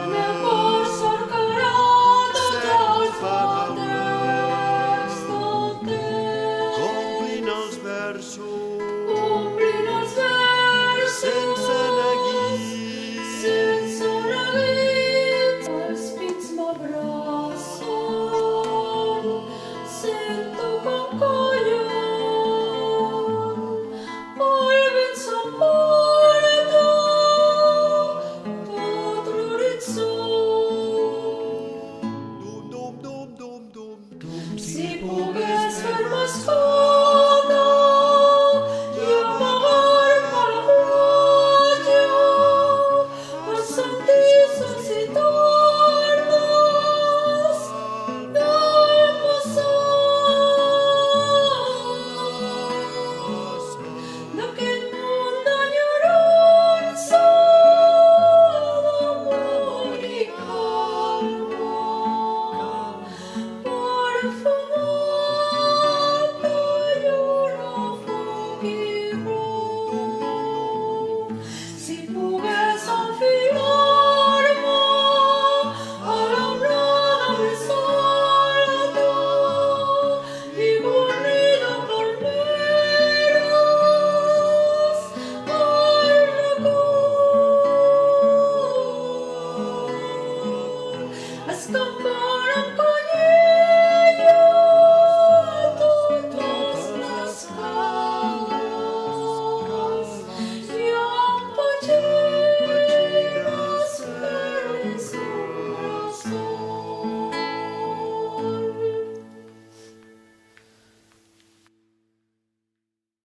Mejor sagrado d'estate. Omplin els versos Omplin els versos sense neguit. sense neguit. Els pits m'abracen, sento com callen. El vent s'emporta tot l'horitzó. Dum, dum, dum, dum, dum. Si pogués fer-me escolta i amagar-me a la platja per sentir sons i tornes del passat, d'aquest món d'enyorança, d'amor i calma, perfumat de lluna, foc i rom. Si pogués enfilar